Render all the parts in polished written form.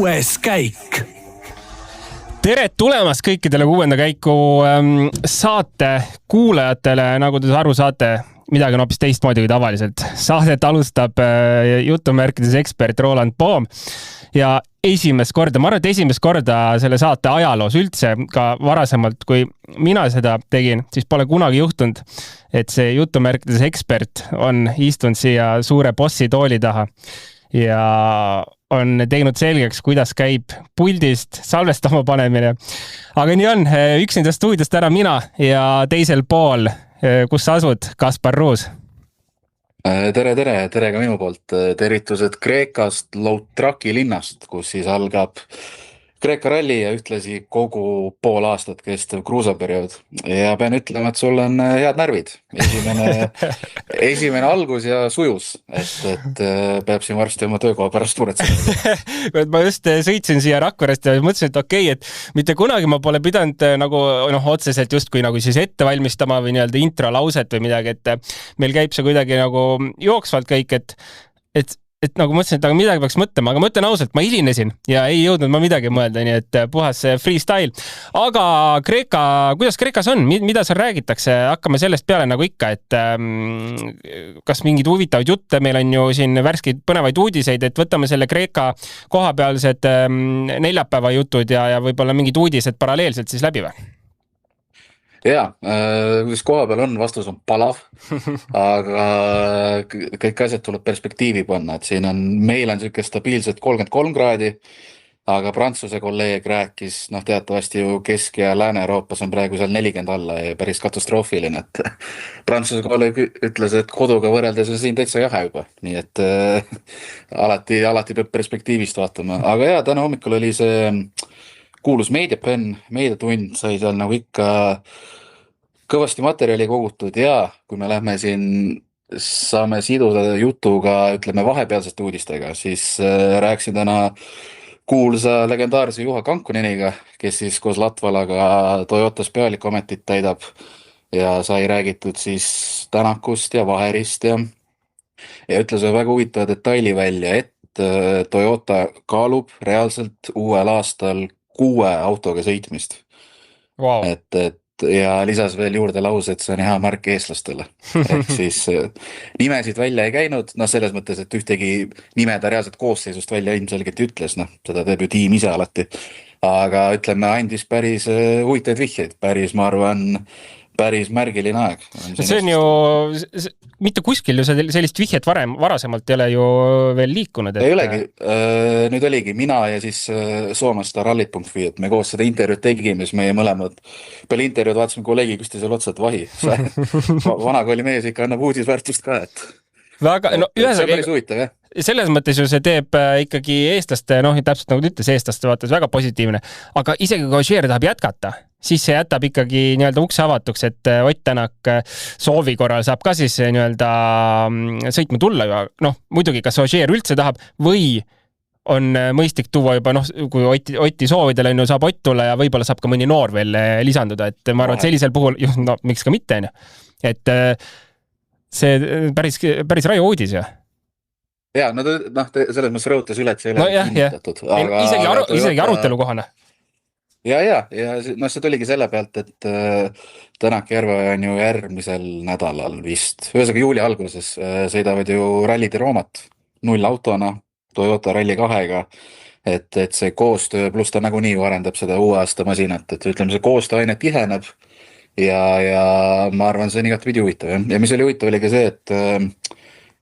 6. käik. Tere tulemast kõikidele 6. käiku saate kuulajatele, nagu te aru saate, midagi on hoopis teistmoodi kui tavaliselt. Saadet alustab jutumärkides ekspert Roland Poom ja esimest korda, ma arvan, et esimest korda selle saate ajaloos üldse, ka varasemalt, kui mina seda tegin, siis pole kunagi juhtunud, et see jutumärkides ekspert on istunud siia suure bossi tooli taha ja on teinud selgeks, kuidas käib puldist salvestama panemine. Aga nii on, üks nendest stuudiost ära mina ja teisel pool, kus sa asud, Kaspar Ruus? Tere ka minu poolt. Tervitused Kreekast, Loutraki linnast, kus siis algab Kreeka ralli ja ühtlasi kogu pool aastat kestev kruusaperiood. Ja pean ütlema, et sul on head närvid. Esimene algus ja sujus, et peab siin varsti oma töökoha pärast muretsema. Ma just sõitsin siia Rakverest ja mõtlesin, et okei, et mitte kunagi ma pole pidanud nagu otseselt justkui nagu siis ette valmistama või nii-öelda introlauset või midagi, et meil käib see kuidagi nagu jooksvalt kõik, et nagu mõtlesin, et aga midagi peaks mõtlema, aga ma ütlen ausalt, ma hilinesin ja ei jõudnud ma midagi mõelda, nii et puhas freestyle. Aga Kreeka, kuidas Kreekas on? Mida seal räägitakse? Hakkame sellest peale nagu ikka, et kas mingid huvitavad jutte, meil on ju siin värskeid põnevaid uudiseid, et võtame selle Kreeka kohapealsed neljapäeva jutud ja võib-olla mingid uudised paralleelselt siis läbi või? Jaa, kuidas koha peal on, vastus on palav, aga kõik asjad tuleb perspektiivi panna, et siin on, meil on selline stabiilselt 33 kraadi, aga Prantsuse kolleeg rääkis, teatavasti ju Kesk- ja Lääne-Euroopas on praegu seal 40 alla ja päris katastroofiline, et Prantsuse kolleeg ütles, et koduga võrreldes on siin täitsa jahe juba, nii et alati peab perspektiivist vaatama, aga jaa, täna hommikul oli see kuulus meediatund, sai seal nagu ikka kõvasti materjali kogutud ja kui me lähme siin, saame siduda jutuga, ütleme vahepealsete uudistega, siis rääkisin täna kuulsa legendaarse Juha Kankuneniga, kes siis koos Latvalaga Toyotas pealiku ametit täidab ja sai räägitud siis Tänakust ja Vaherist ja ütles väga huvitava detaili välja, et Toyota kaalub reaalselt uuel aastal 6 autoga sõitmist. Wow. Ja lisas veel juurde lause, et see on hea märk eestlastele. Ehk siis nimesid välja ei käinud, selles mõttes, et ühtegi nimeda reaalselt koosseisust välja ilmselgelt ütles, seda teeb ju tiim ise alati. Aga ütleme, andis päris huvitaid vihjeid, ma arvan, päris märgiline aeg. See on ju, mitte kuskil ju sellist vihjet varasemalt ei ole ju veel liikunud. Ei olegi, nüüd oligi mina ja siis Soomesta rallit.fi, et me koos seda intervjuud tegime, siis meie mõlemad peale intervjuud vaatasime kolleegi kusti seal otsa, et vahi. Vana kooli mees ikka annab uudisväärtust ka, et väga, see on päris huvitav, jah. Selles mõttes ju see teeb ikkagi eestlaste, täpselt nagu ütles, eestlaste vaates väga positiivne, aga isegi kui Ožeer tahab jätkata, siis see jätab ikkagi nii-öelda ukse avatuks, et Ott Tänak soovi korral saab ka siis nii-öelda sõitma tulla ju. Muidugi, kas Ožeer üldse tahab või on mõistlik tuua juba, kui Otti soovidel on ju, saab Ott tulla ja võib-olla saab ka mõni noor veel lisanduda, et ma arvan, et sellisel puhul, miks ka mitte, et see päris raju uudis ju. Jaa, selles mõttes rõhutas üle, et see ei ole kinnitatud. Isegi arutelu kohane. Ja see tuligi selle pealt, et Tänak Järve on ju järgmisel nädalal vist, ühesõnaga juuli alguses sõidavad ju rallide Roomat 0 autona, Toyota Rally 2-ga, et see koostöö, pluss ta nagunii arendab seda uue aasta masinat, et ütleme, see koostöö aine tiheneb ja ma arvan, see on igatpidi huvitav. Ja mis oli huvitav, oli ka see, et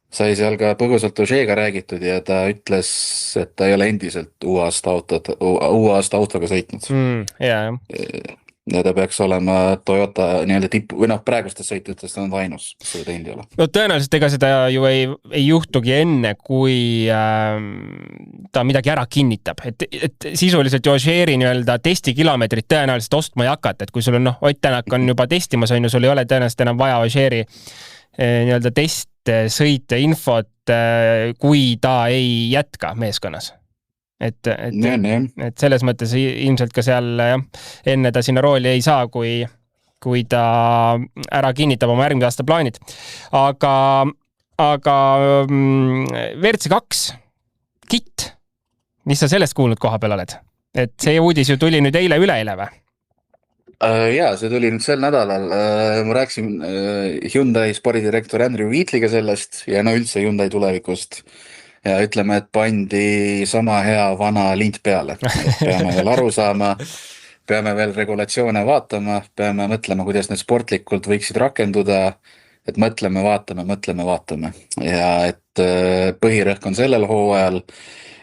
sai seal ka põgusalt Ožeega räägitud ja ta ütles, et ta ei ole endiselt uue aasta autoga sõitnud. Ja ta peaks olema Toyota nii-öelda tipu, või praegustes sõitudest on ainus, mis seda teinud ei ole. Tõenäoliselt ega seda ju ei juhtugi enne, kui ta midagi ära kinnitab. Et sisuliselt ju Ožeeri nii-öelda testikilomeetrit tõenäoliselt ostma ei hakata, et kui sul on, Ott Tänak on juba testimas, on ju, sul ei ole tõenäoliselt enam vaja Ožeeri nii-öelda sõite infot, kui ta ei jätka meeskonnas. Et selles mõttes ilmselt ka seal enne ta sinna rooli ei saa, kui ta ära kinnitab oma järgmise aasta plaanid. Aga WRC2 kit, mis sa sellest kuulnud koha peal oled? Et see uudis ju tuli nüüd eile üleeile või? Jaa, see tuli nüüd sel nädalal. Ma rääkisin Hyundai spordidirektor Andrew Wheatliga sellest ja no üldse Hyundai tulevikust. Ja ütleme, et pandi sama hea vana lint peale. Peame veel aru saama, peame veel regulatsioone vaatama, peame mõtlema, kuidas need sportlikult võiksid rakenduda. Et mõtleme, vaatame. Ja et põhirõhk on sellel hooajal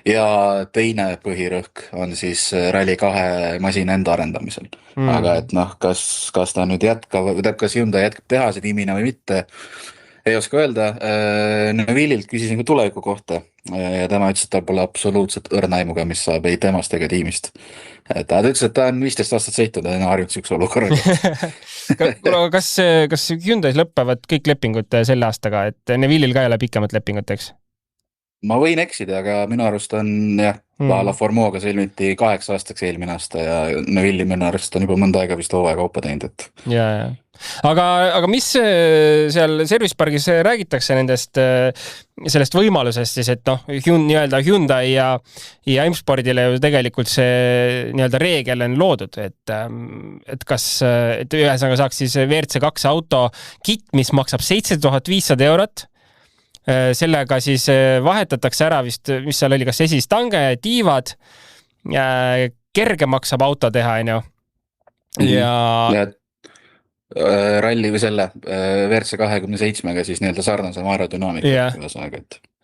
ja teine põhirõhk on siis Rally2 masina enda arendamisel. Aga et noh, kas ta nüüd kas Hyundai jätkab tehase tiimina või mitte, ei oska öelda. Neville'ilt küsisin ka tuleviku kohta ja tema ütles, et ta pole absoluutselt õrna aimuga, mis saab ei temast ega tiimist. Ta ütles, et ta on 15 aastat sõitnud ja harjunud sihukese olukorraga. kas Hyundai's lõppevad kõik lepingud selle aastaga, et Neville'il ka ei ole pikemat lepingut, eks? Ma võin eksida, aga minu arust on jah, La Formoga sõlmiti 8 aastaks eelmine aasta ja Neville'i minu arust on juba mõnda aega vist hooaja kaupa teinud, et. Ja. Aga mis seal Service Pargis räägitakse nendest, sellest võimalusest siis, et noh, nii-öelda Hyundai ja M-spordile ju tegelikult see nii-öelda reegel on loodud, et ühesõnaga saaks siis WRC2 auto kit, mis maksab 7500 €. Sellega siis vahetatakse ära vist, mis seal oli, kas esistange, tiivad, kerge maksab auto teha, ja ralli või selle WRC27-ga siis nii-öelda sarnasem aerodünaamika.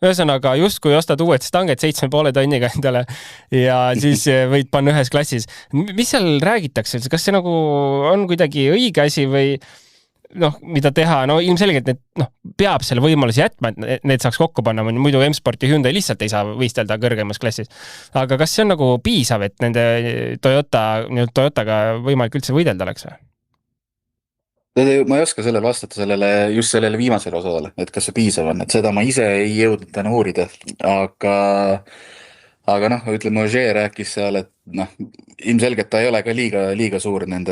Ühesõnaga, justkui ostad uued stanged 7,5 tonniga endale ja siis võid panna ühes klassis. Mis seal räägitakse? Kas see nagu on kuidagi õige asi või noh, mida teha? No ilmselgelt peab selle võimaluse jätma, et need saaks kokku panna, muidu M-Sport ja Hyundai lihtsalt ei saa võistelda kõrgemas klassis. Aga kas see on nagu piisav, et nende Toyotaga võimalik üldse võidelda oleks või? Ma ei oska sellele vastata, just sellele viimasele osale, et kas see piisav on, et seda ma ise ei jõudnud täna uurida, aga noh, ütleme, Ogier rääkis seal, et noh, ilmselgelt ta ei ole ka liiga suur nende,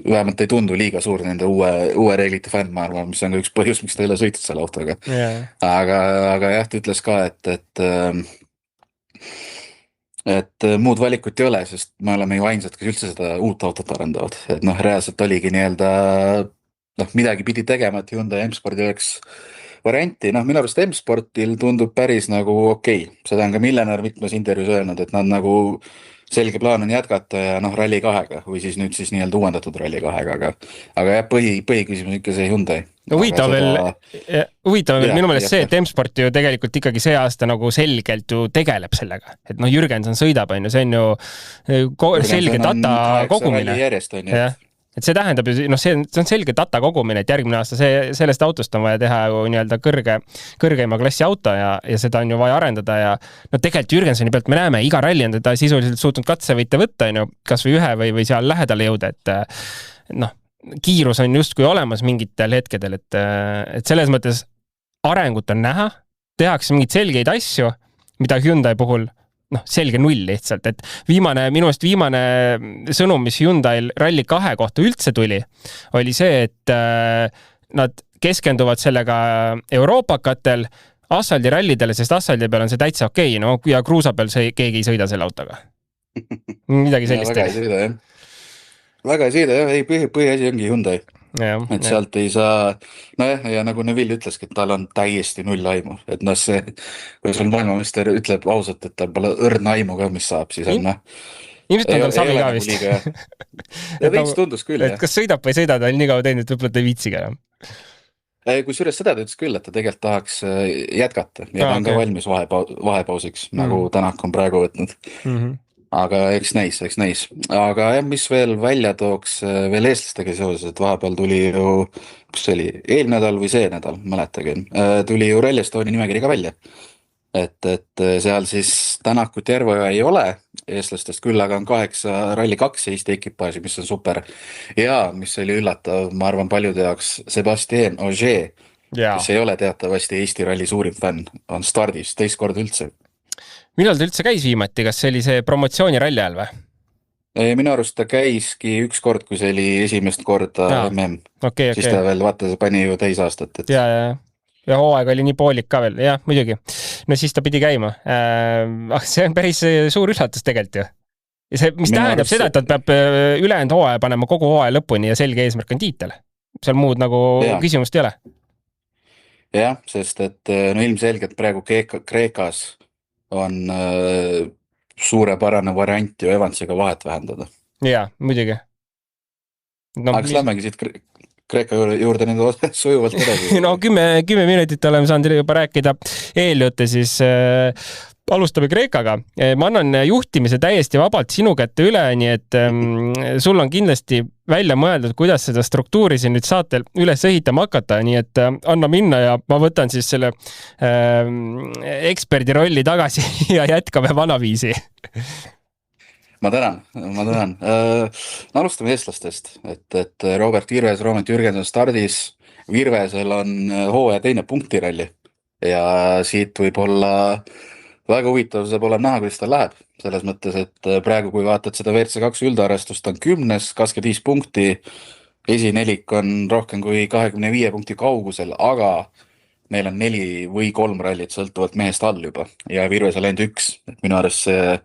vähemalt ei tundu liiga suur nende uue reeglite fänn, ma arvan, mis on ka üks põhjus, miks ta ei ole sõitnud selle autoga. Aga jah, ta ütles ka, et muud valikut ei ole, sest me oleme ju ainsad, kes üldse seda uut autot arendavad. Et noh, reaalselt oligi nii-öelda, midagi pidi tegema, et Hyundai M-spordi oleks varianti. Minu arust M-sportil tundub päris nagu okei. Seda on ka Millenor mitmes intervjuus öelnud, et nad nagu selge plaan on jätkata ja Rally2-ga või siis nüüd siis nii-öelda uuendatud Rally2-ga. Aga jah, põhiküsimus ikka see Hyundai. Huvitav veel minu meelest see, et M-sport ju tegelikult ikkagi see aasta nagu selgelt ju tegeleb sellega. Et Jürgenson sõidab, see on ju selge data kogumine. Et see tähendab ju, see on selge data kogumine, et järgmine aasta sellest autost on vaja teha ju nii-öelda kõrgeima klassi auto ja seda on ju vaja arendada ja tegelikult Jürgensoni pealt me näeme, iga ralli on teda sisuliselt suutnud katsevõite võtta, kas või ühe või seal lähedale jõuda, et kiirus on justkui olemas mingitel hetkedel, et selles mõttes arengut on näha, tehakse mingeid selgeid asju, mida Hyundai puhul selge null lihtsalt, et minu viimane sõnum, mis Hyundai Rally2 kohta üldse tuli, oli see, et nad keskenduvad sellega euroopakatel asfaldirallidele, sest asfaldi peal on see täitsa okei, ja kruusa peal keegi ei sõida selle autoga. Midagi sellist. Väga ei sõida, jah, põhiasi ongi Hyundai. Et sealt ei saa, ja nagu Neville ütleski, et tal on täiesti null aimu, et see, kui sul maailmameister ütleb ausalt, et tal pole õrna aimu ka, mis saab, siis on ilmselt on tal savi ka vist. Ja veits tundus küll, jah. Kas sõidab või ei sõida, ta on nii kaua teinud, et võib-olla ta ei viitsiga enam. Kui süres seda ta ütles küll, et ta tegelikult tahaks jätkata ja ta on ka valmis vahepausiks, nagu Tänak on praegu võtnud. Aga eks näis. Aga jah, mis veel välja tooks veel eestlastega seoses, et vahepeal tuli ju, kus see oli, eelmine nädal või see nädal, mäletagin, tuli ju Rally Estonia nimekiri ka välja. Et seal siis Tänakut Järveoja ei ole eestlastest, küll aga on 8 Rally2 Eesti ekipaaži, mis on super. Ja mis oli üllatav, ma arvan paljude jaoks, Sébastien Ogier, kes ei ole teatavasti Eesti ralli suurim fänn, on stardis teist korda üldse. Millal ta üldse käis viimati? Kas see oli see promotsiooni ralli ajal või? Minu arust ta käiski üks kord, kui see oli esimest korda MM. Siis ta veel, vaata, see pani ju täis aastat. Ja hooaeg oli nii poolik ka veel, jah, muidugi. no siis ta pidi käima. See on päris suur üllatus tegelikult ju. Ja see, mis tähendab seda, et ta peab ülejäänud hooaja panema kogu hooaja lõpuni ja selge eesmärk on tiitel. Seal muud nagu küsimust ei ole. Jah, sest et no ilmselgelt praegu Kreekas on suurepärane variant ju Evansiga vahet vähendada. Jaa, muidugi. No, aga lämmegi siit Kreeka juurde nüüd sujuvalt edasi. No 10 minutit oleme saanud juba rääkida eeljutte, siis alustame Kreekaga. Ma annan juhtimise täiesti vabalt sinu kätte üle, nii et sul on kindlasti välja mõeldud, kuidas seda struktuuri siin nüüd saatel üles ehitama hakata, nii et anna minna ja ma võtan siis selle eksperdi rolli tagasi ja jätkame vanaviisi. Ma tänan. Alustame eestlastest, et Robert Virves, Roomet Jürgenson stardis. Virvesel on hooaja teine punktiralli ja siit võib olla väga huvitav, see pole näha, kuidas ta läheb. Selles mõttes, et praegu, kui vaatad seda WRC2 üldarvestust, on 10, 25 punkti. Esinelik on rohkem kui 25 punkti kaugusel, aga neil on 4 või 3 rallit sõltuvalt mehest all juba ja Virvesel ainult 1. Minu arust see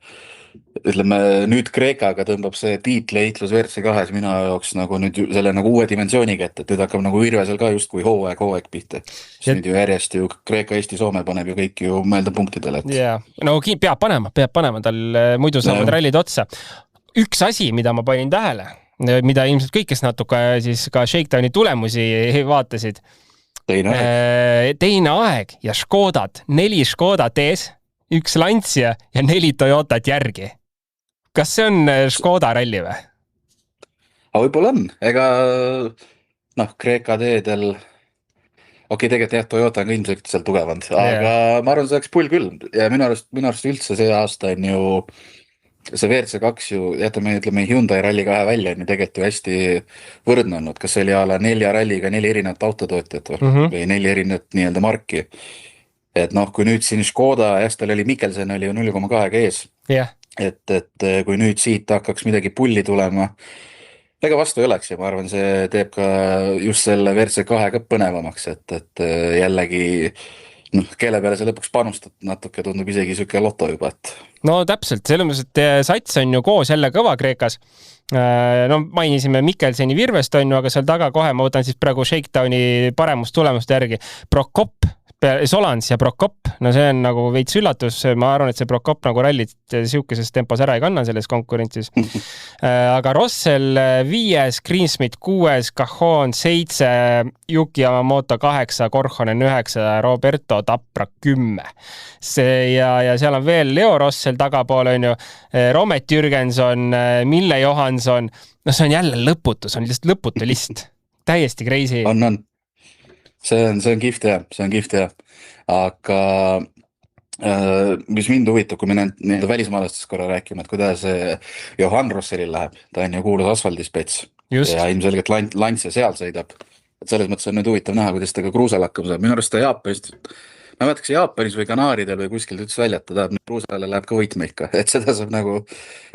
ütleme, nüüd Kreekaga tõmbab see tiitleitlus WRC2 minu jaoks nagu nüüd selle nagu uue dimensiooni kätte, et nüüd hakkab nagu Virvesel ka justkui hooaeg pihta. Nüüd ju järjest ju Kreeka, Eesti, Soome paneb ju kõik ju mõelda punktidele. Jaa, no peab panema, tal muidu saavad rallid otsa. Üks asi, mida ma panin tähele, mida ilmselt kõik, kes natuke siis ka Shakedowni tulemusi vaatasid. Teine aeg ja Škodad, 4 Škodat ees, 1 Lancia ja 4 Toyotat järgi. Kas see on Škoda ralli või? Aga võib-olla on. Ega Kreeka teedel tegelikult jah, Toyota on ka ilmselt seal tugevand, aga ma arvan, see oleks pull küll. Ja minu arust üldse see aasta on ju see WRC2 ju, jätame Hyundai ralli 2 välja, on ju tegelikult ju hästi võrdne olnud. Kas see oli ala 4 ralliga 4 erinevat autotootjat või 4 erinevat nii-öelda marki. Et kui nüüd siin Škoda, tal oli Mikkelsen oli ju 0,2 ees. Et kui nüüd siit hakkaks midagi pulli tulema, ega vastu ei oleks ja ma arvan, see teeb ka just selle WRC2 ka põnevamaks, et jällegi kelle peale see lõpuks panustad natuke, tundub isegi süke loto juba. No täpselt, selles, et sats on ju koos jälle kõva Kreekas. Mainisime Mikkelseni Virvest on ju, aga seal taga kohe ma võtan siis praegu Shakedowni paremust tulemust järgi. Prokop, Solans ja Prokop, no see on nagu veits üllatus, ma arvan, et see Prokop nagu rallit siukeses tempos ära ei kanna selles konkurentsis. Aga Rossel 5, Greensmith 6, Cajon 7, Yuki Yamamoto 8, Korhonen 9, Roberto Tapra 10. Ja seal on veel Leo Rossel tagapool on ju, Romet Jürgenson, Mille Johansson, see on jälle lõputu, see on lihtsalt lõputu list. Täiesti crazy. On. See on kihvt ja. Aga mis mind huvitab, kui me nende välismaalastest korra rääkime, et kuidas Johan Rosselil läheb, ta on ju kuulus asfaldispets ja ilmselgelt Lancia seal sõidab. Et selles mõttes on nüüd huvitav näha, kuidas ta ka kruusal hakkama saab. Minu arust ta Jaapanist, ma mõtleks Jaapanis või Kanaaridel või kuskil üldse välja, et ta tahab kruusale läheb ka võitma ikka, et seda saab nagu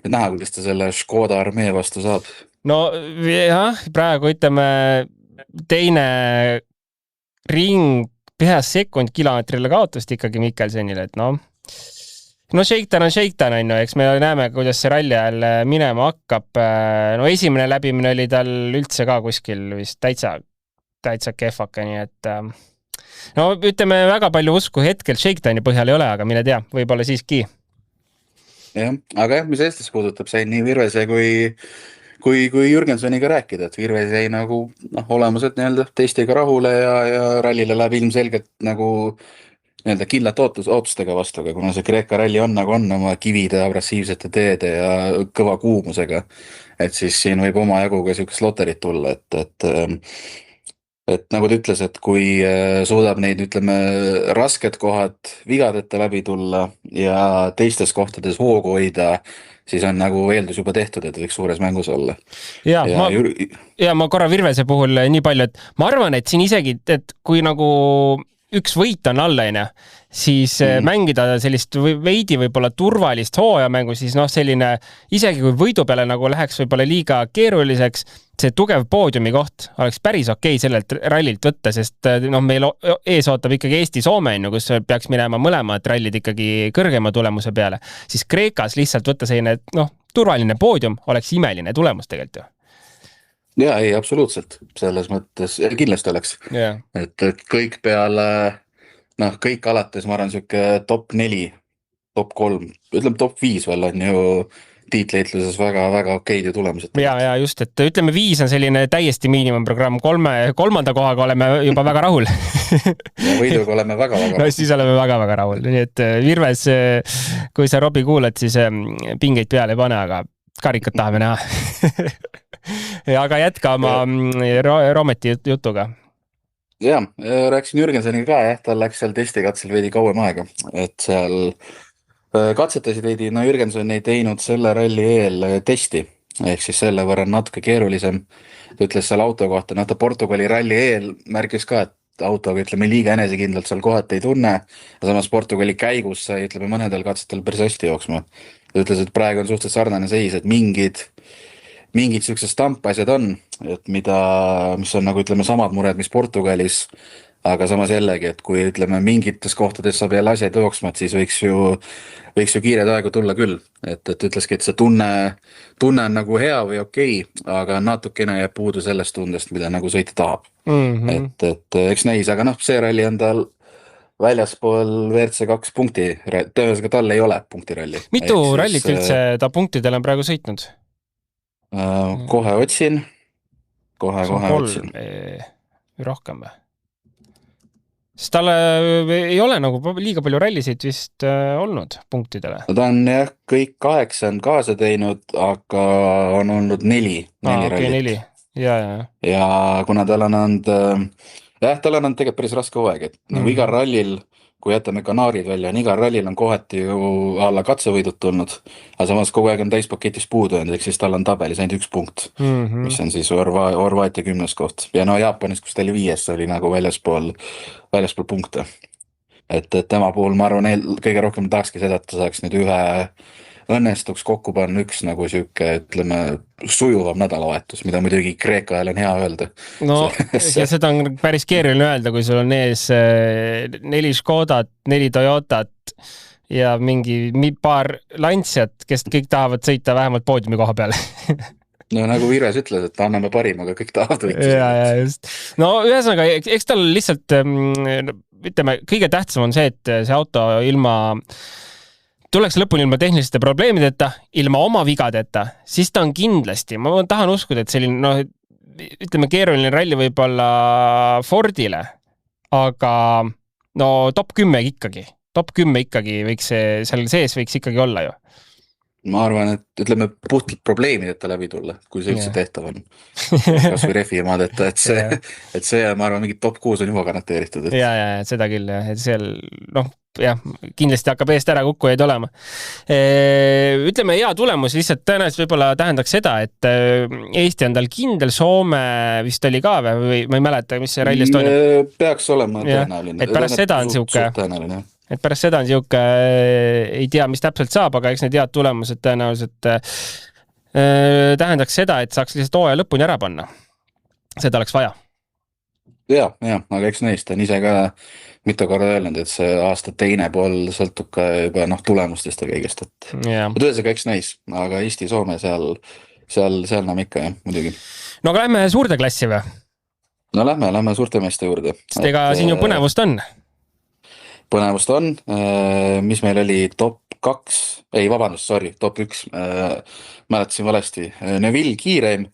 näha, kuidas ta selle Škoda armee vastu saab. No jah, praegu ütleme teine ring peas sekund kilomeetrile kaotust ikkagi Mikkelsenile, et Shakedown on Shakedown, on ju, eks me näeme, kuidas see ralli ajal minema hakkab. Esimene läbimine oli tal üldse ka kuskil vist täitsa kehvaka, nii et ütleme väga palju usku hetkel Shakedowni põhjal ei ole, aga mine tea, võib-olla siiski. Jah, aga mis Eestis puudutab, sain nii Virvese kui Jürgensoniga rääkida, et Virves jäi nagu olemused teistega rahule ja rallile läheb ilmselgelt nagu kindlat ootustega vastu, aga kuna see Kreeka ralli on nagu on oma kivide, abrasiivsete teede ja kõva kuumusega, et siis siin võib oma jaguga siukest loterit tulla, et nagu ta ütles, et kui suudab neid, rasked kohad vigadeta läbi tulla ja teistes kohtades hoogu hoida, siis on nagu eeldus juba tehtud, et võiks suures mängus olla. Ma korra Virvese puhul nii palju, et ma arvan, et siin isegi, et kui nagu üks võit on all, siis mängida sellist veidi võib-olla turvalist hooajamängu, siis selline, isegi kui võidu peale nagu läheks võib-olla liiga keeruliseks, see tugev poodiumi koht oleks päris okei sellelt rallilt võtta, sest meil ees ootab ikkagi Eesti-Soome, kus peaks minema mõlemad rallid ikkagi kõrgema tulemuse peale, siis Kreekas lihtsalt võtta selline, turvaline poodium oleks imeline tulemus tegelikult ju. Ja, ei, absoluutselt. Selles mõttes kindlasti oleks. Yeah. Et kõik peale, kõik alates, ma arvan, siuke top 4, top 3, ütleme top 5 veel on ju tiitleitluses väga-väga okeid ja tulemused. Ja just, et ütleme 5 on selline täiesti miinimumprogramm, kolmanda kohaga oleme juba väga rahul. Ja võiduga oleme väga-väga rahul. No siis oleme väga-väga rahul. Nii et Virves, kui sa Robi kuulad, siis pingeid peale ei pane, aga karikat tahame näha. Aga jätka oma Rometi jutuga. Ja, rääksin Jürgenseniga ka, tal läks seal testikatsel veidi kauem aega, et seal katsetasid veidi, Jürgensen ei teinud selle ralli eel testi, ehk siis selle võrra natuke keerulisem. Ta ütles seal auto kohta, ta Portugali ralli eel märkis ka, et autoga, ütleme, liiga enesekindlalt seal kohati ei tunne, ja samas Portugali käigus sai, ütleme, mõnedel katsetel päris hästi jooksma. Ta ütles, et praegu on suhteliselt sarnane seis, et mingid siuksed stampasjad on, et mis on nagu, ütleme, samad mured, mis Portugalis, aga samas jällegi, et kui, ütleme, mingites kohtades saab jälle asjad jooksma, et siis võiks ju kiired aegu tulla küll, et ütleski, et see tunne on nagu hea või okei, aga natukene jääb puudu sellest tundest, mida nagu sõita tahab. Et eks näis, aga see ralli on tal väljaspool WRC2 punkti, tõenäoliselt tal ei ole punktiralli. Mitu rallit üldse ta punktidel on praegu sõitnud? Kohe otsin. Kohe otsin. Rohkem või? Sest tal ei ole nagu liiga palju rallisid vist olnud punktidele. Ta on jah, kõik 8 kaasa teinud, aga on olnud 4 rallit. Ja kuna tal on olnud tegelikult päris raske hooaeg, et igal rallil, kui jätame Kanaarid välja, igal rallil on kohati ju alla katsevõidud tulnud, aga samas kogu aeg on täispaketis puudu, ehk siis tal on tabelis ainult 1 punkt, mis on siis Horvaatia 10. koht. Ja Jaapanis, kus ta oli 5, oli nagu väljaspool punkte. Et tema puhul, ma arvan, kõige rohkem tahakski seda, et ta saaks nüüd ühe õnnestuks kokku panna üks nagu siuke, ütleme, sujuvam nädalavahetus, mida muidugi Kreeka ajal on hea öelda. Ja seda on päris keeruline öelda, kui sul on ees 4 Škodat, 4 Toyotat ja mingi paar Lanciat, kes kõik tahavad sõita vähemalt poodiumi koha peale. No nagu Virves ütles, et anname parim, aga kõik tahavad võita. Ja just. No ühesõnaga, eks tal lihtsalt, ütleme, kõige tähtsam on see, et see auto tuleks lõpuni ilma tehniliste probleemideta, ilma oma vigadeta, siis ta on kindlasti, ma tahan uskuda, et selline, ütleme, keeruline ralli võib olla Fordile, aga top 10 ikkagi võiks seal sees võiks ikkagi olla ju. Ma arvan, et ütleme puhtalt probleemideta läbi tulla, kui see üldse tehtav on. Kas või refi maadeta, et see, ma arvan, mingi top 6 on juba garanteeritud. Ja, seda küll, et seal, kindlasti hakkab eest ära kukkujaid olema. Ütleme, hea tulemus lihtsalt tõenäoliselt võib-olla tähendaks seda, et Eesti on tal kindel, Soome vist oli ka või ma ei mäleta, mis see rallis toimub. Peaks olema tõenäoline. Et pärast seda on siuke, ei tea, mis täpselt saab, aga eks need head tulemused tõenäoliselt tähendaks seda, et saaks lihtsalt hooaja lõpuni ära panna. Seda oleks vaja. Ja, aga eks neist on ise ka mitu korda öelnud, et see aasta teine pool sõltub ka juba tulemustest ja kõigest. Tõesega eks neis, aga Eesti-Soome seal näeme ikka, muidugi. No aga lähme suurde klassi või? No lähme suurte meeste juurde. Sest ega siin ju põnevust on? Põnevust on, mis meil oli top 2, top 1, mäletasin valesti, Neville kiireim,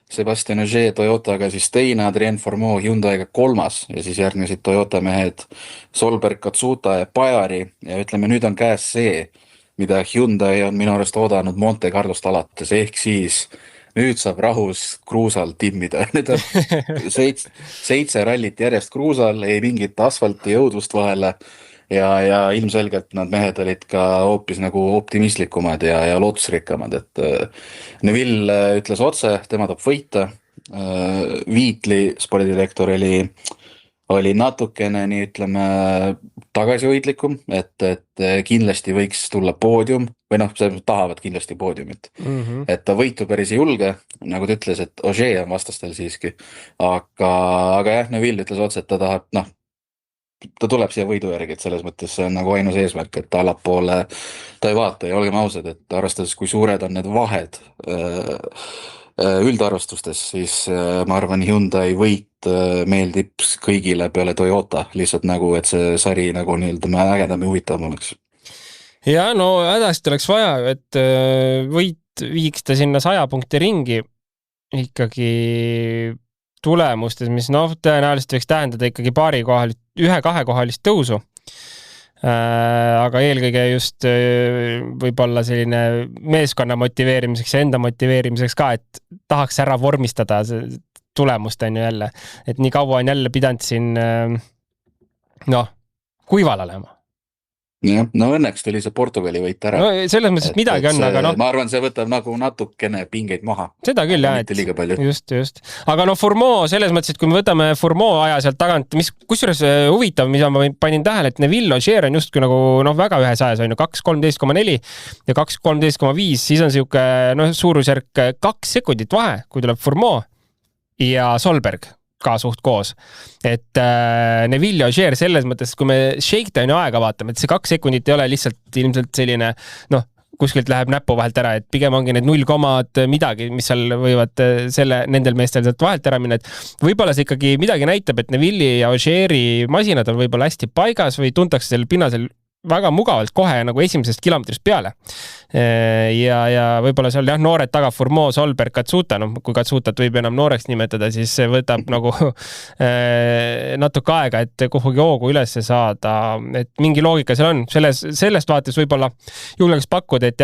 Sebastian Ogier Toyotaga siis teine, Adrien Fourmeau Hyundaiga 3. ja siis järgnesid Toyota mehed Solberg, Katsuta ja Bajari ja ütleme, nüüd on käes see, mida Hyundai on minu arust oodanud Monte Carlost alates, ehk siis nüüd saab rahus kruusal timmida. Nüüd on 7 rallit järjest kruusal, ei mingit asfalti jõudvust vahele ja ilmselgelt nad mehed olid ka hoopis nagu optimistlikumad ja lootusrikkamad, et Neville ütles otse, tema tahab võita, Viitli spordidirektor oli oli natukene nii ütleme tagasihoidlikum, et kindlasti võiks tulla poodium või noh, tahavad kindlasti poodiumit. Et ta võitu päris ei julge, nagu ta ütles, et Ogier on vastastel siiski, aga jah, Neville ütles otse, et ta tahab, noh, ta tuleb siia võidu järgi, et selles mõttes see on nagu ainus eesmärk, et allapoole ta ei vaata ja olgem ausad, et arvestades, kui suured on need vahed üldarvestustes, siis ma arvan, Hyundai võit meeldib kõigile peale Toyota, lihtsalt nagu, et see sari nagu nii-öelda ägedam ja huvitavam oleks. Ja no hädasti oleks vaja, et võit viiks ta sinna 100 punkti ringi ikkagi tulemustes, mis noh, tõenäoliselt võiks tähendada ikkagi ühe-kahekohalist tõusu. Aga eelkõige just võib-olla selline meeskonna motiveerimiseks ja enda motiveerimiseks ka, et tahaks ära vormistada tulemust on ju jälle, et nii kaua on jälle pidanud siin kuival olema. Ja, no õnneks tuli see Portugali võit ära. No selles mõttes, et midagi on, aga noh. Ma arvan, see võtab nagu natukene pingeid maha. Seda küll, jah, et just. Aga Fourmaux selles mõttes, et kui me võtame Fourmaux aja sealt tagant, kusjuures huvitav, mida ma panin tähele, et Neville Ogier on justkui nagu väga ühes ajas, on ju 2.13.4 ja 2.13.5, siis on siuke suurusjärk 2 sekundit vahe, kui tuleb Fourmaux ja Solberg ka suht koos. Et Neville ja Ogier selles mõttes, kui me shakedowni aega vaatame, et see 2 sekundit ei ole lihtsalt ilmselt selline, kuskilt läheb näpu vahelt ära, et pigem ongi need 0, midagi, mis seal võivad nendel meestel sealt vahelt ära minna, et võib-olla see ikkagi midagi näitab, et Neville ja Ogieri masinad on võib-olla hästi paigas või tuntakse selle pinnasel väga mugavalt kohe nagu esimesest kilomeetrist peale. Ja võib-olla seal noored taga Fourmaux, Solberg, Katsuta, kui Katsutat võib enam nooreks nimetada, siis võtab nagu natuke aega, et kuhugi hoogu üles saada, et mingi loogika seal on. Sellest vaates võib-olla julgeks pakkuda, et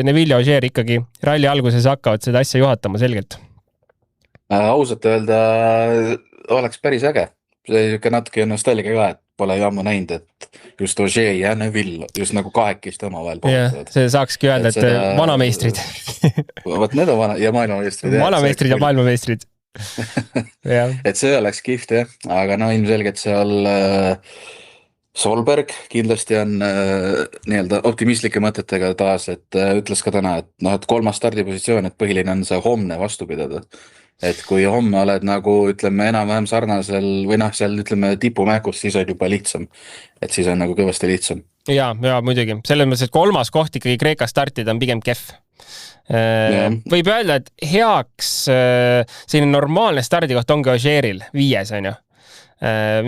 Neville ja Ogier ikkagi ralli alguses hakkavad seda asja juhatama selgelt. Ausalt öelda oleks päris äge. See natuke nostalgia ka, et pole ju ammu näinud, et just Ogier ja Neville just nagu kahekist omavahel pooltavad. See saakski öelda, et vanameistrid. Võt need on ja maailmameistrid. Vanameistrid ja maailmameistrid. Et see oleks kihvt, jah. Aga ilmselgelt seal Solberg kindlasti on nii-öelda optimistlike mõtetega taas, et ütles ka täna, et 3. stardipositsioon, et põhiline on see homne vastu pidada. Et kui homme oled nagu, ütleme, enam-vähem sarnasel või seal, ütleme, tipumäkus, siis on juba lihtsam. Et siis on nagu kõvasti lihtsam. Ja muidugi. Selles mõttes, et 3. koht ikkagi Kreeka startida on pigem kehv. Võib öelda, et heaks selline normaalne stardikoht ongi Ogieril 5, on ju.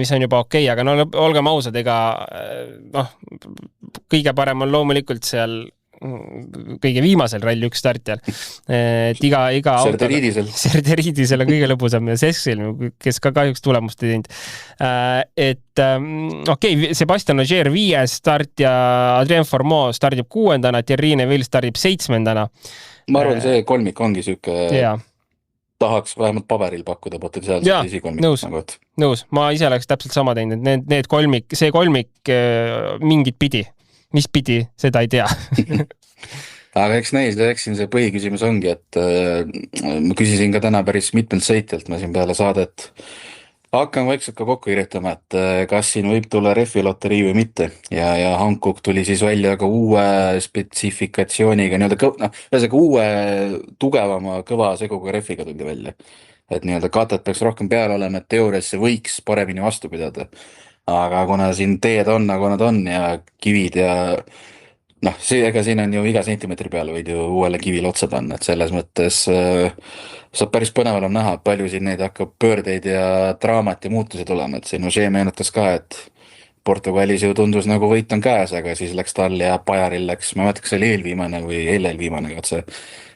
Mis on juba okei, aga olgem ausad, ega kõige parem on loomulikult seal kõige viimasel ralli 1 startijal. Et iga Serderidisel on kõige lõbusam ja Sessil, kes ka kahjuks tulemust ei teinud. Et okei, Sebastian Ogier 5 start ja Adrien Fourmaux stardib 6. Thierry Neville stardib 7. Ma arvan, see kolmik ongi süke tahaks vähemalt paberil pakkuda potentsiaalselt esikolmik. Nõus. Ma ise oleks täpselt sama teinud, et see kolmik mingit pidi. Mis pidi, seda ei tea. Aga eks siin see põhiküsimus ongi, et ma küsisin ka täna päris mitmelt sõitjalt, ma siin peale saadet hakkan vaikselt ka kokku kirjutama, et kas siin võib tulla refi loterii või mitte. Ja Hankook tuli siis välja ka uue spetsifikatsiooniga, ühesõnaga uue tugevama kõva seguga refiga tuldi välja. Et nii-öelda katet peaks rohkem peale olema, et teoorias see võiks paremini vastu pidada. Aga kuna siin teed on, nagu nad on ja kivid ja ega siin on ju iga sentimeetri peale võid ju uuele kivile otsa panna, et selles mõttes saab päris põneval on näha, palju siin neid hakkab pöördeid ja draamat ja muutusi tulema, et siin Ogier meenutas ka, et Portugalis ju tundus nagu võit on käes, aga siis läks tal ja Bajaril läks, ma mõtleks, oli eelviimane või eelviimane katse.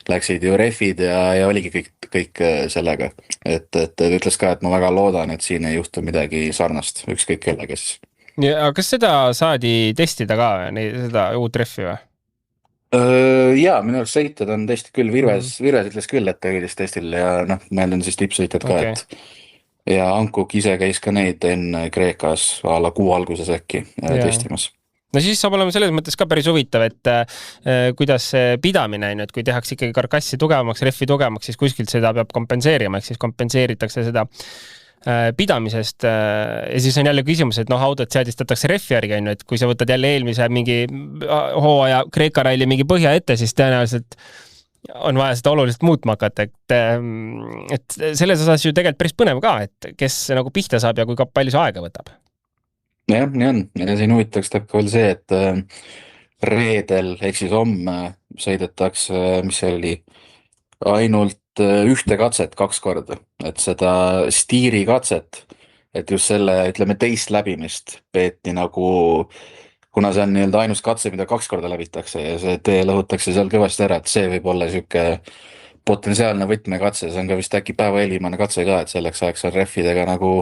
Läksid ju refid ja oligi kõik sellega, et ütles ka, et ma väga loodan, et siin ei juhtu midagi sarnast, ükskõik kellega siis. Ja kas seda saadi testida ka, seda uut refi või? Jaa, minu arust sõitjad on testid küll, Virves ütles küll, et tegid testil ja meil on siis tippsõitjad ka, et ja Hankook ise käis ka neid enne Kreekas ala kuu alguses äkki testimas. No siis saab olema selles mõttes ka päris huvitav, et kuidas see pidamine on, et kui tehakse ikkagi karkassi tugevamaks, refi tugevamaks, siis kuskilt seda peab kompenseerima, ehk siis kompenseeritakse seda pidamisest ja siis on jälle küsimus, et autod seadistatakse refi järgi, et kui sa võtad jälle eelmise mingi hooaja Kreeka ralli mingi põhja ette, siis tõenäoliselt on vaja seda oluliselt muutma hakata, et selles osas ju tegelikult päris põnev ka, et kes nagu pihta saab ja kui palju see aega võtab. Jah, nii on. Ja siin huvitaks täpselt veel see, et reedel, ehk siis homme sõidetakse, mis see oli, ainult ühte katset 2 korda, et seda stiiri katset, et just selle, ütleme, teist läbimist peeti nagu, kuna see on nii-öelda ainus katse, mida 2 korda läbitakse ja see tee lõhutakse seal kõvasti ära, et see võib olla siuke potentsiaalne võtmekatse, see on ka vist äkki päeva eelviimane katse ka, et selleks ajaks on refidega nagu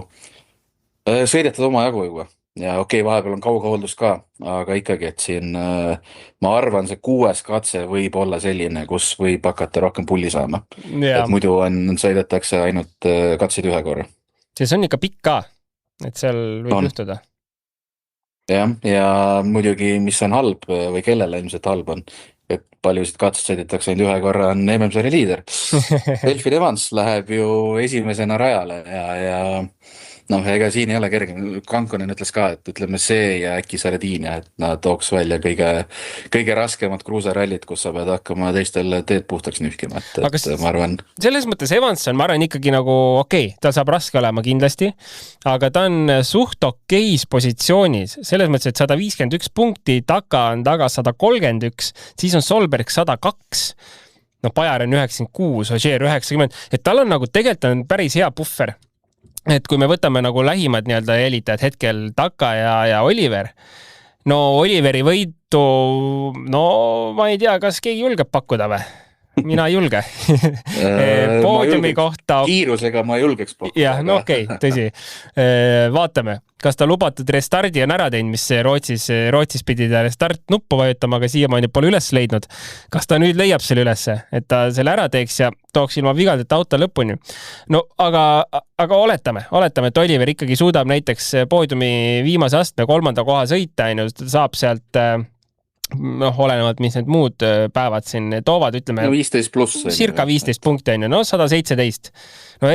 sõidetud oma jagu juba. Ja okei, vahepeal on kaugahooldus ka, aga ikkagi, et siin ma arvan, see 6. katse võib olla selline, kus võib hakata rohkem pulli saama. Et muidu sõidetakse ainult katseid 1 korra. See on ikka pikk ka, et seal võib juhtuda. Jah, ja muidugi, mis on halb või kellele ilmselt halb on, et paljusid katsed sõidetakse ainult 1 korra, on MM-sarja liider. Elfin Evans läheb ju esimesena rajale ja ega siin ei ole kerge. Kankonen ütles ka, et ütleme see ja äkki Sardiinia, et nad tooks välja kõige raskemad kruusarallit, kus sa pead hakkama teistel teed puhtaks nühkima. Et ma arvan... Selles mõttes Evanson, ma arvan ikkagi nagu ta saab raske olema kindlasti, aga ta on suht okeis positsioonis. Selles mõttes, et 151 punkti, Taka on taga 131, siis on Solberg 102, Pajar on 96, Ogier 90, et tal on nagu tegelikult on päris hea puffer. Et kui me võtame nagu lähimad nii-öelda elitajad hetkel Taka ja Oliver, Oliveri võitu, ma ei tea, kas keegi julgeb pakkuda või? Mina ei julge. Poodiumi kohta... Kiirusega ma julgeks pakkuda. Jah, okei, tõsi. Vaatame, kas ta lubatud restardi on ära teinud, mis Rootsis pidi ta restart nuppu vajutama, aga siiamaani pole üles leidnud. Kas ta nüüd leiab selle ülesse, et ta selle ära teeks ja tooks ilma vigadeta auto lõpuni? Aga oletame, et Oliver ikkagi suudab näiteks poodiumi viimase astme 3. koha sõita, saab sealt... olenevalt, mis need muud päevad siin toovad, ütleme... 15 pluss. Circa 15 punkti on 117.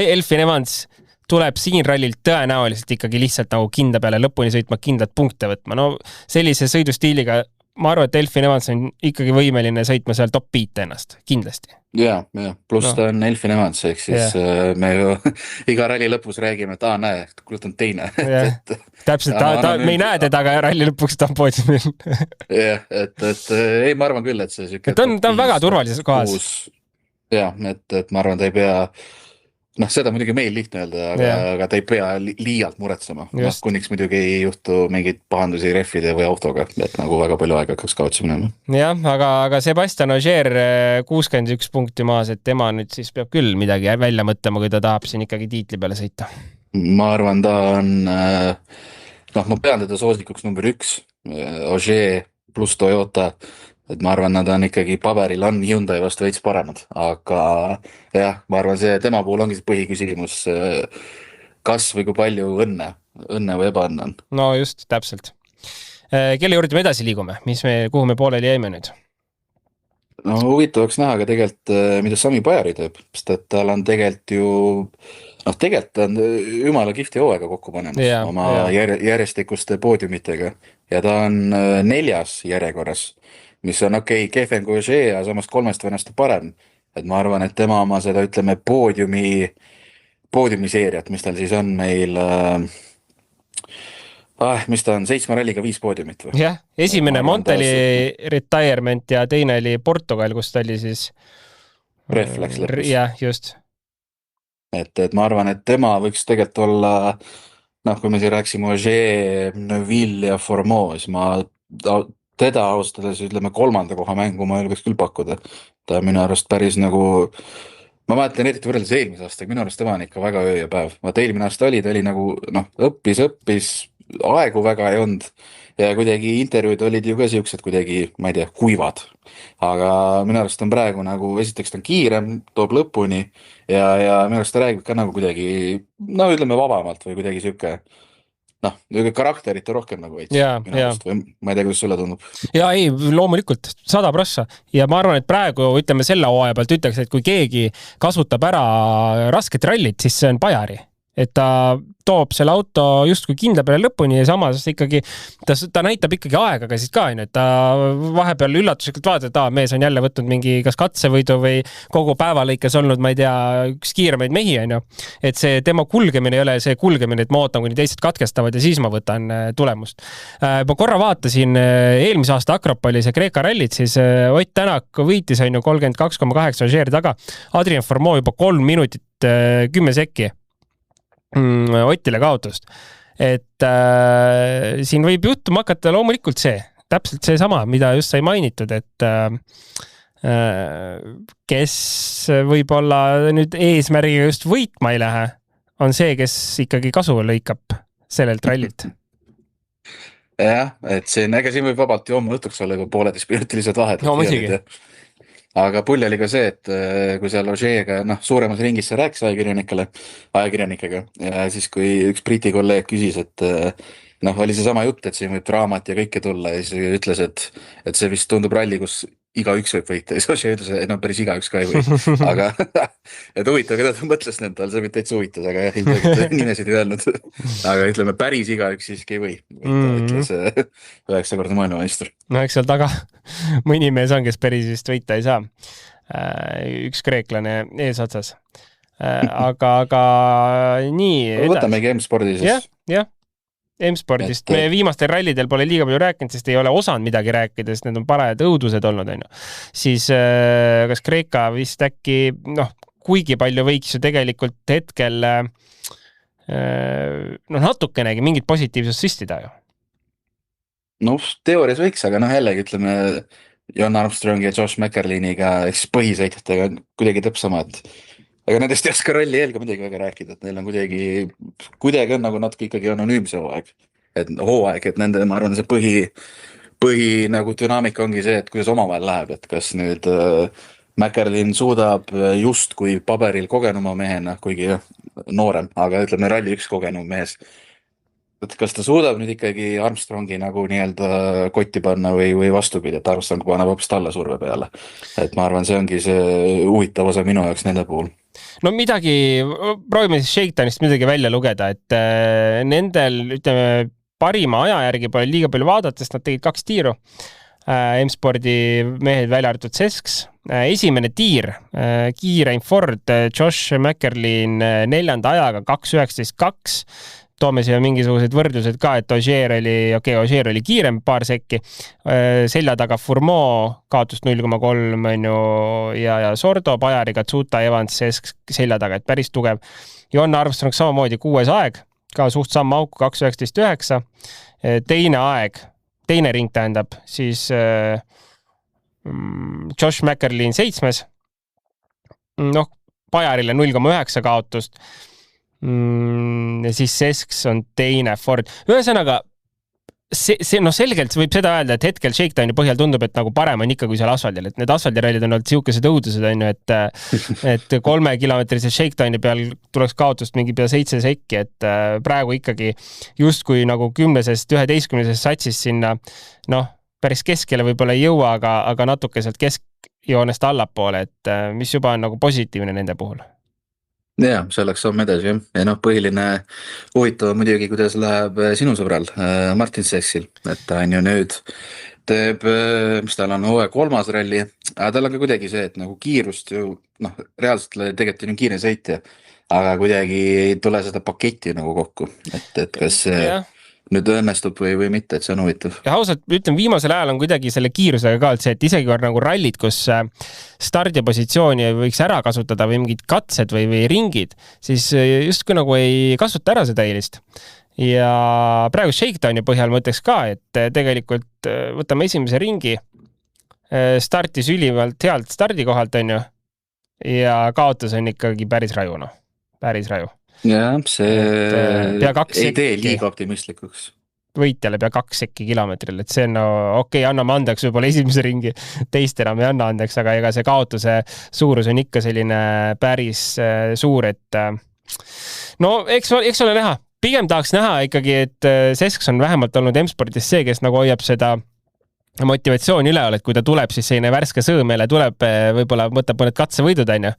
Elfin Evans tuleb siin rallilt tõenäoliselt ikkagi lihtsalt nagu kinda peale lõpuni sõitma, kindlat punkte võtma. Sellise sõidustiiliga ma arvan, et Elfin Evans on ikkagi võimeline sõitma seal top 5 ennast, kindlasti. Ja, pluss ta on Elfin Evans, ehk siis me ju iga ralli lõpus räägime, et näe, kuule on teine. Täpselt, me ei näe teda, aga ralli lõpuks ta on poodiumil. Jah, ei, ma arvan küll, et see siuke... Ta on väga turvalises kohas. Jah, et ma arvan, ta ei pea... seda muidugi meil lihtne öelda, aga ta ei pea liialt muretsema. Kuniks muidugi ei juhtu mingid pahandusi refide või autoga, et nagu väga palju aega hakkaks kaotsi minema. Jah, aga Sebastian Ogier 61 punkti maas, et tema nüüd siis peab küll midagi välja mõtlema, kui ta tahab siin ikkagi tiitli peale sõita. Ma arvan, ta on... ma pean teda soosikuks number 1, Ogier pluss Toyota. Et ma arvan, nad on ikkagi paberil on Hyundai vastu veits paremad, aga jah, ma arvan, see tema puhul ongi see põhiküsimus, kas või kui palju õnne või ebaõnne on. No just, täpselt. Kelle juurde me edasi liigume? Kuhu me pooleli jäime nüüd? Huvitavaks näha ka tegelikult, mida Sami Pajari teeb, sest et tal on tegelikult ju tegelikult on jumala kihvti hooaega kokku panemas oma järjestikuste poodiumitega ja ta on 4. järjekorras, mis on kehvem kui Ogier, ja samas 3 vennast parem. Et ma arvan, et tema oma seda, ütleme, poodiumiseeriat, mis tal siis on meil, mis ta on, 7 ralliga 5 poodiumit või? Jah, esimene Monteli retirement ja teine oli Portugal, kus ta oli siis... Reflex lõpus. Jah, just. Et ma arvan, et tema võiks tegelikult olla, kui me siin rääksime Ogier, Neuville ja Formeau, siis ma teda austades, ütleme, 3. koha mängu ma julgeks küll pakkuda. Ta on minu arust päris nagu, ma mäletan eriti võrreldes eelmise aastaga, minu arust tema on ikka väga öö ja päev. Eelmine aasta ta oli nagu, õppis, aegu väga ei olnud ja kuidagi intervjuud olid ju ka siuksed kuidagi, ma ei tea, kuivad. Aga minu arust on praegu nagu, esiteks ta on kiirem, toob lõpuni ja minu arust ta räägib ka nagu kuidagi, ütleme vabamalt või kuidagi siuke karakterit on rohkem nagu veits. Ma ei tea, kuidas sulle tundub. Ja ei, loomulikult 100%. Ja ma arvan, et praegu, ütleme selle hooaja pealt ütleks, et kui keegi kasutab ära rasket rallit, siis see on Pajari. et ta toob selle auto justkui kindla peale lõpuni ja samas ikkagi ta näitab ikkagi aega siis ka, et ta vahepeal üllatuslikult vaatad, et mees on jälle võtnud mingi kas katsevõidu või kogu päeva lõikes olnud, ma ei tea, üks kiiremaid mehi, et see tema kulgemine ei ole see kulgemine, et ma ootan, kuni teised katkestavad ja siis ma võtan tulemust. Ma korra vaatasin eelmise aasta Akropoli see Kreeka rallit, siis Ott Tänak võitis 32,8 Ožeeri taga, Adrien Formeau juba 3 minutit 10 sekki Otile kaotust. Et siin võib juhtuma hakata loomulikult täpselt see sama, mida just sai mainitud, et kes võib-olla nüüd eesmärgiga just võitma ei lähe, on see, kes ikkagi kasu lõikab sellelt rallilt. Jah, et siin võib vabalt ju homme õhtuks olla juba 1,5-minutilised vahed. No muidugi. Aga pull oli ka see, et kui seal Ožeega, suuremas ringis see rääkis ajakirjanikega ja siis kui üks Briti kolleeg küsis, et oli see sama jutt, et siin võib draamat ja kõike tulla ja siis ütles, et see vist tundub ralli, kus igaüks võib võita ja siis Ožee ütles, et päris igaüks ka ei või. Aga et huvitav, keda ta mõtles nendal, see võib täitsa huvitas, aga jah, ilmselt nimesid ei öelnud. Aga ütleme, päris igaüks siiski ei või. Ütles 9-kordne maailmameister. No eks seal taga mõni mees on, kes päris vist võita ei saa. Üks kreeklane eesotsas. Aga nii... Võtamegi M-spordi siis. Jah. M-spordist. Me viimastel rallidel pole liiga palju rääkinud, sest ei ole osanud midagi rääkida, sest need on parajad õudused olnud. Siis kas Kreeka vist äkki, kuigi palju võiks ju tegelikult hetkel natukenegi mingit positiivsust süstida ju. Teoorias võiks, aga jällegi ütleme Jon Armstrong ja Josh McErliniga põhisõitjatega kuidagi täpsama, et aga nendest ei oska ralli eel ka midagi väga rääkida, et neil on kuidagi on nagu natuke ikkagi anonüümse hooaeg, et nende, ma arvan, see põhi nagu dünaamika ongi see, et kuidas omavahel läheb, et kas nüüd McErlin suudab just kui paberil kogenuma mehena, kuigi noorem, aga ütleme ralli üks kogenum mees. Et kas ta suudab nüüd ikkagi Armstrongi nagu nii-öelda kotti panna või vastupidi, et Armstrong paneb hoopis talle surve peale. Et ma arvan, see ongi see huvitav osa minu jaoks nende puhul. No midagi, proovime siis Shakedownist midagi välja lugeda, et nendel, ütleme, parima aja järgi pole liiga palju vaadata, sest nad tegid 2 tiiru. M-spordi mehed välja arvatud Sesks. Esimene tiir, kiireim Ford, Josh McErlin 4. ajaga 2.19.2. Toome siia mingisugused võrdlused ka, et Ožeer oli kiirem paar sekki. Selja taga Formeau kaotus 0,3 ja Sordo, Pajari, Katsuta, Evans, Sesk selja taga, et päris tugev. Jon Armstrong samamoodi 6. aeg, ka suht samma auku 2.19.9. Teine ring tähendab, siis Josh McErlin 7. Pajarile 0,9 kaotust. Ja siis Sesks on teine Ford. Ühesõnaga, selgelt võib seda öelda, et hetkel Shakedowni põhjal tundub, et nagu parem on ikka kui seal asfaldil, et need asfaldirallid on olnud siukesed õudused, et 3-kilomeetrise Shakedowni peal tuleks kaotust mingi pea 7 sekki, et praegu ikkagi justkui nagu 10-11 satsis sinna, päris keskele võib-olla ei jõua, aga natuke sealt keskjoonest allapoole, et mis juba on nagu positiivne nende puhul. Jah, see oleks samm edasi, jah. Ja põhiline huvitav muidugi, kuidas läheb sinu sõbral Martin Seksil, et ta on ju nüüd teeb, mis tal on hooaja 3. ralli, aga tal on ka kuidagi see, et nagu kiirust ju, reaalselt tegelikult on kiire sõitja, aga kuidagi ei tule seda paketti nagu kokku, et kas see nüüd õnnestub või mitte, et see on huvitav. Ja ausalt, ütlen, viimasel ajal on kuidagi selle kiirusega ka, et see, et isegi nagu rallid, kus stardipositsiooni võiks ära kasutada või mingid katsed või ringid, siis justkui nagu ei kasuta ära seda eelist. Ja praegu Shakedowni põhjal mõtleks ka, et tegelikult võtame esimese ringi, startis ülimalt healt stardikohalt, ja kaotus on ikkagi päris raju, päris raju. Jah, see ei tee liiga optimistlikuks. Võitjale pea 2 sekki kilomeetril, et see on okei, anname andeks võib-olla esimese ringi, teist enam ei anna andeks, aga ega see kaotuse suurus on ikka selline päris suur, et eks ole näha. Pigem tahaks näha ikkagi, et Sesks on vähemalt olnud M-spordis see, kes nagu hoiab seda motivatsioon üleval, et kui ta tuleb, siis selline värske sõõm meile tuleb, võib-olla võtab mõned katsevõidud, on ju.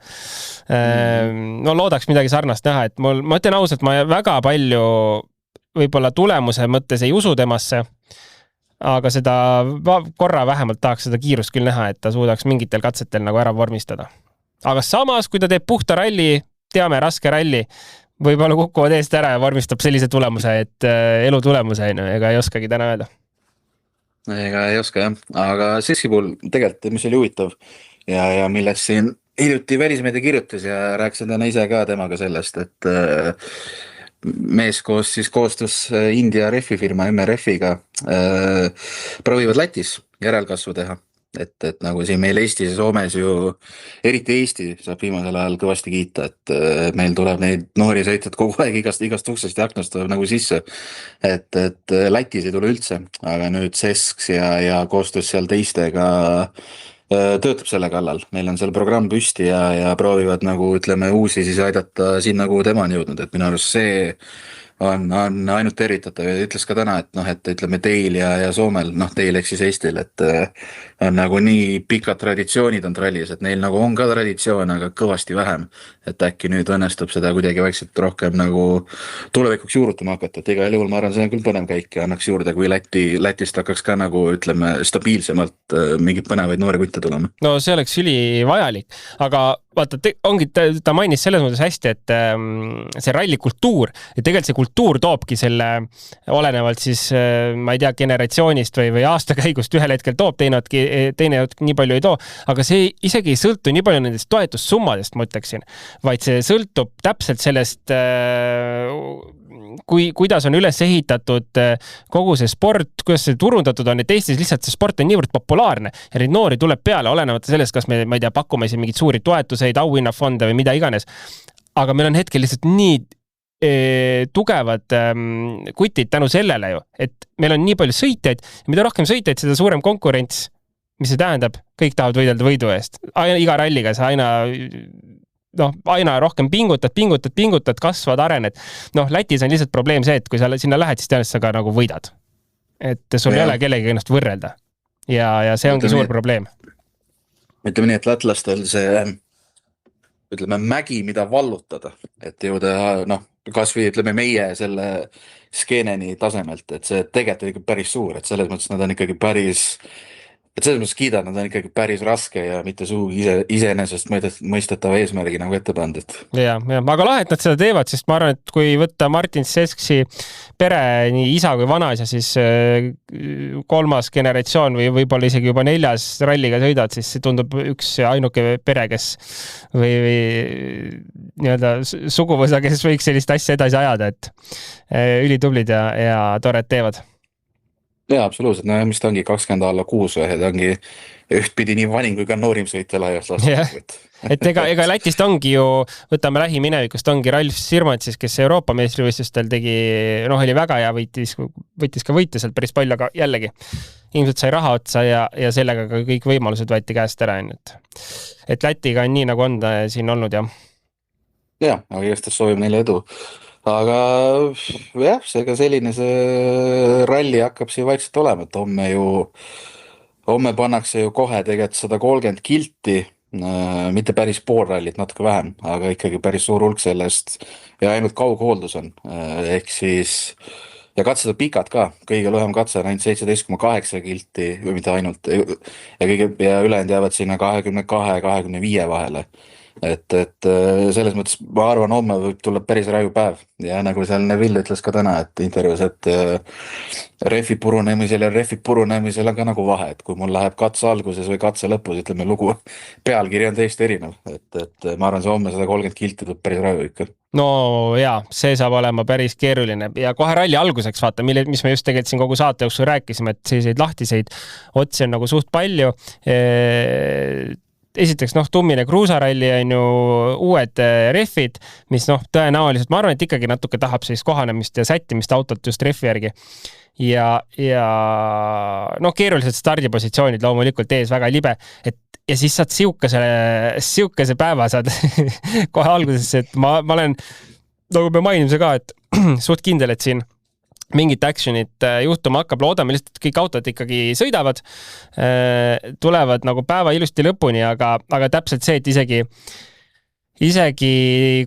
No loodaks midagi sarnast näha, et ma ütlen ausalt, ma väga palju võib-olla tulemuse mõttes ei usu temasse, aga seda korra vähemalt tahaks seda kiirust küll näha, et ta suudaks mingitel katsetel nagu ära vormistada. Aga samas, kui ta teeb puhta ralli, teame, raske ralli, võib-olla kukuvad eest ära ja vormistab sellise tulemuse, et elu tulemuse, ega ei oskagi täna öelda. Ega ei oska jah, aga Sessi puhul tegelikult, mis oli huvitav ja millest siin hiljuti välismeedia kirjutas ja rääkisin täna ise ka temaga sellest, et mees koostus India refifirma MRF-iga proovivad Lätis järelkasvu teha. Et nagu siin meil Eestis ja Soomes ju, eriti Eesti saab viimasel ajal kõvasti kiita, et meil tuleb neid noori sõitjad kogu aeg igast uksest ja aknast tuleb nagu sisse. Et Lätis ei tule üldse, aga nüüd Sesks ja koostöös seal teistega töötab selle kallal. Neil on seal programm püsti ja proovivad nagu ütleme uusi siis aidata sinna, kuhu tema on jõudnud, et minu arust see on ainult tervitatav ja ütles ka täna, et ütleme teil ja Soomel, teil ehk siis Eestil, et on nagu nii pikad traditsioonid on rallis, et neil nagu on ka traditsioon, aga kõvasti vähem, et äkki nüüd õnnestub seda kuidagi vaikselt rohkem nagu tulevikuks juurutama hakata, et igal juhul ma arvan, see on küll põnev käik ja annaks juurde, kui Lätist hakkaks ka nagu ütleme stabiilsemalt mingid põnevaid noori kutte tulema. No see oleks ülivajalik, aga vaata, ongi, ta mainis selles mõttes hästi, et see rallikultuur ja tegelikult see kultuur toobki selle olenevalt siis, ma ei tea, generatsioonist või aastakäigust ühel hetkel toob, teine nii palju ei too, aga see isegi ei sõltu nii palju nendest toetussummadest, ma ütleksin, vaid see sõltub täpselt sellest, kuidas on üles ehitatud kogu see sport, kuidas see turundatud on, et Eestis lihtsalt see sport on niivõrd populaarne ja neid noori tuleb peale, olenemata sellest, kas me, ma ei tea, pakume siin mingid suuri toetuseid, auhinnafonde või mida iganes. Aga meil on hetkel lihtsalt nii tugevad kutid tänu sellele ju, et meil on nii palju sõitjaid ja mida rohkem sõitjaid, seda suurem konkurents, mis see tähendab, kõik tahavad võidelda võidu eest. Iga ralliga sa aina rohkem pingutad, kasvad, arened. Lätis on lihtsalt probleem see, et kui sa sinna lähed, siis tõenäoliselt sa ka nagu võidad. Et sul ei ole kellegi ennast võrrelda. Ja see ongi suur probleem. Ütleme nii, et lätlastel see ütleme mägi, mida vallutada, et jõuda, kas või ütleme meie selle skeeneni tasemelt, et see tegelikult on ikka päris suur, et selles mõttes nad on ikkagi et selles mõttes kiidad, nad on ikkagi päris raske ja mitte suugi iseenesest mõistetava eesmärgi nagu ette pandud. Ja, aga lahe, et nad seda teevad, sest ma arvan, et kui võtta Martin Sesksi pere, nii isa kui vanaisa, siis 3. generatsioon või võib-olla isegi juba 4. ralliga sõidad, siis see tundub üks ainuke pere, kes või nii-öelda suguvõsa, kes võiks sellist asja edasi ajada, et ülitublid ja tored teevad. Jaa, absoluutselt. Mis ta ongi 20 alla 6 või, ta ongi ühtpidi nii vanim kui ka noorim sõita laias lastud. Et ega Lätist ongi ju, võtame lähiminevikust, ongi Ralf Sirmantsis, kes Euroopa meistrivõistlustel tegi, oli väga hea, võitis ka võite sealt päris palju, aga jällegi ilmselt sai raha otsa ja sellega ka kõik võimalused võeti käest ära. Et Lätiga on nii, nagu on siin olnud, jah. Jah, aga igastest soovime neile edu. Aga jah, seega selline see ralli hakkab siin vaikselt olema, et homme pannakse ju kohe tegelikult 130 kilti, mitte päris pool rallit, natuke vähem, aga ikkagi päris suur hulk sellest ja ainult kaughooldus on, ehk siis ja katsed on pikad ka, kõige lühem katse on ainult 17,8 kilti või mitte ainult ja ülejäänud jäävad sinna 22-25 vahele. Et selles mõttes ma arvan, homme võib tulla päris raju päev ja nagu seal Neville ütles ka täna, et intervjuus, et refi purunemisel on ka nagu vahe, et kui mul läheb katse alguses või katse lõpus, ütleme lugu, pealkiri on täiesti erinev, et ma arvan, see homme 130 kilti tuleb päris raju ikka. No jaa, see saab olema päris keeruline ja kohe ralli alguseks vaata, mis me just tegelikult siin kogu saate jooksul rääkisime, et selliseid lahtiseid otsi on nagu suht palju. Esiteks, tummine kruusaralli on ju uued refid, mis tõenäoliselt, ma arvan, et ikkagi natuke tahab sellist kohanemist ja sättimist autot just refi järgi. Ja keerulised stardipositsioonid loomulikult ees väga libe, ja siis saad siukese päeva saad kohe alguses, et ma olen, nagu me mainime ka, et suht kindel, et siin mingit actionit juhtuma hakkab, loodame lihtsalt, et kõik autod ikkagi sõidavad, tulevad nagu päeva ilusti lõpuni, aga täpselt see, et isegi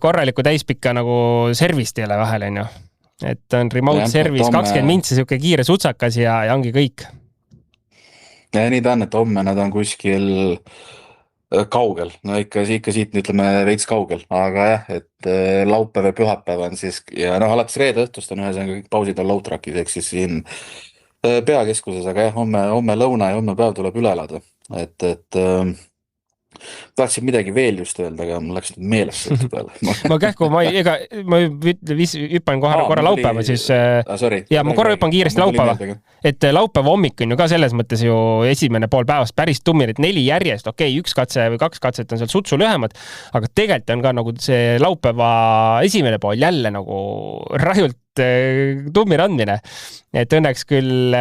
korraliku täispikka nagu servist ei ole vahel, on ju. Et on remote service, 20 mintsi siuke kiire sutsakas ja ongi kõik. Ja nii ta on, et homme nad on kuskil kaugel, no ikka siit ütleme veits kaugel, aga jah, et laupäev ja pühapäev on siis ja noh, alates reede õhtust on ühesõnaga kõik pausid on Low-Trackis ehk siis siin peakeskuses, aga jah, homme lõuna ja homme päev tuleb üle elada, et tahtsin midagi veel just öelda, aga mul läks nüüd meelest sõltu peale. ma kähku, ma hüppan korra laupäeva, siis ja ma korra hüppan kiiresti laupäeva, et laupäeva hommik on ju ka selles mõttes ju esimene pool päevast päris tummir, et 4 järjest, okei, 1 katse või 2 katset on seal sutsu lühemad, aga tegelikult on ka nagu see laupäeva esimene pool jälle nagu rajult tummir andmine, et õnneks küll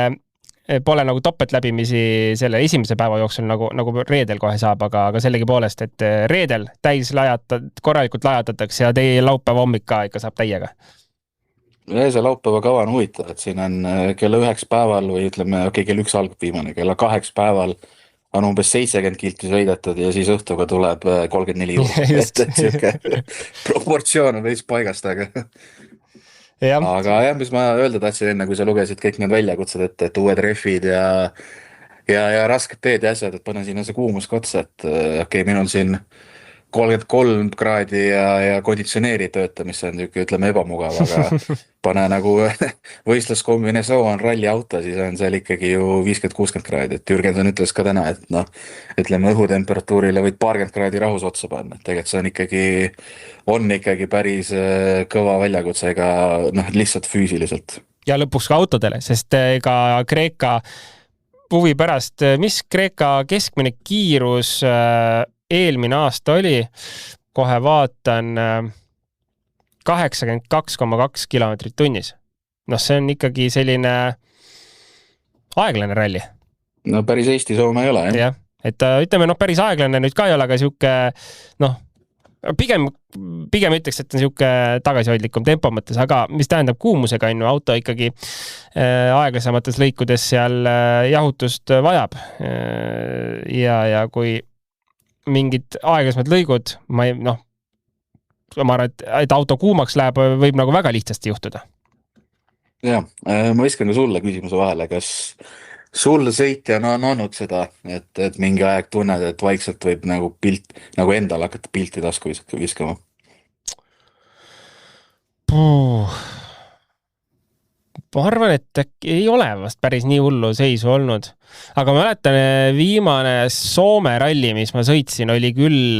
pole nagu topet läbimisi selle esimese päeva jooksul nagu reedel kohe saab, aga sellegi poolest, et reedel täis korralikult lajatatakse ja teie laupäeva hommik ka ikka saab täiega. Ja see laupäeva kava on huvitav, et siin on kella 9 päeval või ütleme, kell 1 algab viimane, kella 8 päeval on umbes 70 kilti sõidetud ja siis õhtuga tuleb 34 juurde. et siuke proportsioon on veits paigast, aga aga jah, mis ma öelda tahtsin enne, kui sa lugesid kõik need väljakutsed, et uued refid ja rasked teed ja asjad, et pane sinna see kuumus ka otsa, et okei, minul siin 33 kraadi ja konditsioneeri tööta, mis on ütleme ebamugav, aga pane nagu võistluskombinatsioon ralli auto, siis on seal ikkagi ju 50-60 kraadi, et Jürgenson ütles ka täna, et noh, ütleme õhutemperatuurile võid 40 kraadi rahus otsa panna, et tegelikult see on ikkagi päris kõva väljakutse, ega noh, lihtsalt füüsiliselt. Ja lõpuks ka autodele, sest ega Kreeka huvi pärast, mis Kreeka keskmine kiirus eelmine aasta oli, kohe vaatan 82,2 kilomeetrit tunnis. Noh, see on ikkagi selline aeglane ralli. No päris Eesti-Soome ei ole, jah? Jah, et ütleme, noh, päris aeglane nüüd ka ei ole, aga siuke, noh, pigem ütleks, et on siuke tagasihoidlikum tempo mõttes, aga mis tähendab kuumusega on ju auto ikkagi aeglasemates lõikudes seal jahutust vajab. Ja kui mingid aeglasemad lõigud, ma arvan, et auto kuumaks läheb, võib nagu väga lihtsasti juhtuda. Jah, ma viskan ka sulle küsimuse vahele, kas sul sõitjana on olnud seda, et mingi aeg tunned, et vaikselt võib nagu endal hakata pilti tasku viskama? Ma arvan, et ei ole vast päris nii hullu seisu olnud. Aga ma mäletan, viimane Soome ralli, mis ma sõitsin, oli küll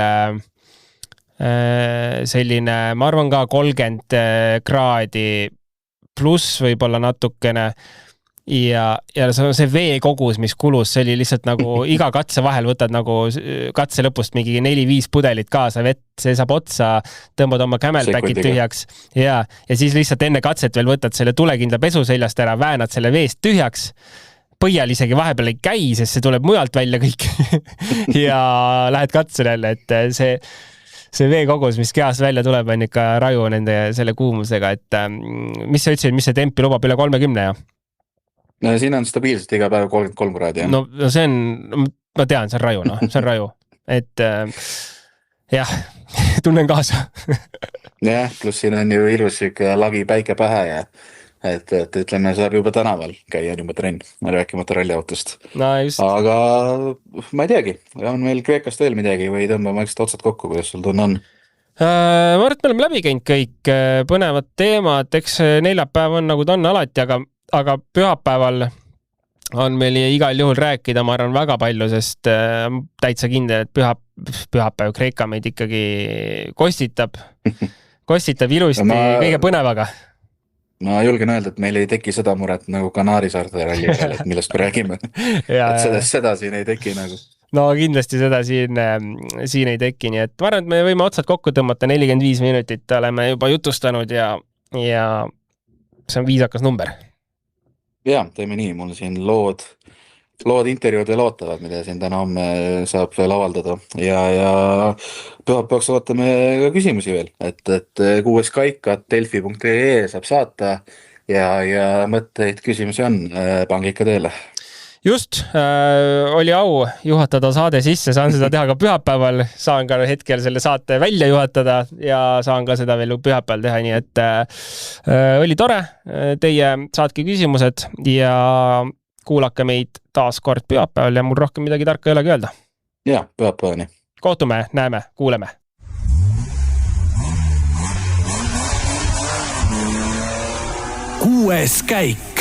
selline, ma arvan ka 30 kraadi pluss võib-olla natukene. Ja see veekogus, mis kulus, see oli lihtsalt nagu iga katse vahel võtad nagu katse lõpust mingi 4-5 pudelit kaasa vett, see saab otsa, tõmbad oma camelbackid tühjaks ja siis lihtsalt enne katset veel võtad selle tulekindla pesu seljast ära, väänad selle veest tühjaks, põhjal isegi vahepeal ei käi, sest see tuleb mujalt välja kõik ja lähed katsele jälle, et see veekogus, mis kehast välja tuleb, on ikka raju selle kuumusega, et mis sa ütlesid, mis see tempi lubab üle 30, ja? Siin on stabiilselt iga päev 33 kraadi, jah? No see on, ma tean, see on raju, see on raju. Et jah, tunnen kaasa. Jah, pluss siin on ju ilus lagi päike pähe ja et ütleme, saab juba tänaval käia juba trenn, rääkimata ralliautost. No just. Aga ma ei teagi, on meil Kreekast veel midagi või tõmbame ekstra otsad kokku, kuidas sul tunne on? Ma arvan, et me oleme läbi käinud kõik põnevad teemad, eks neljapäev on nagu ta on alati, aga pühapäeval on meil igal juhul rääkida, ma arvan, väga palju, sest täitsa kindel, et pühapäev Kreeka meid ikkagi kostitab ilusti kõige põnevaga. Ma julgen öelda, et meil ei teki seda muret nagu Kanaari saarte ralli peal, et millest me räägime. et seda siin ei teki nagu. No kindlasti seda siin ei teki, nii et ma arvan, et me võime otsad kokku tõmmata 45 minutit, oleme juba jutustanud ja see on viisakas number. Jaa, teeme nii, mul siin lood intervjuud veel ootavad, mida siin täna homme saab veel avaldada ja pühapäevaks ootame ka küsimusi veel, et 6 kaika delfi.ee saab saata ja mõtteid, küsimusi on, pange ikka teele. Just, oli au juhatada saade sisse, saan seda teha ka pühapäeval, saan ka hetkel selle saate välja juhatada ja saan ka seda veel pühapäeval teha, nii et oli tore, teie saatke küsimused ja kuulake meid taas kord pühapäeval ja mul rohkem midagi tarka ei olegi öelda. Ja, pühapäevani. Kohtume, näeme, kuuleme. Kuues käik.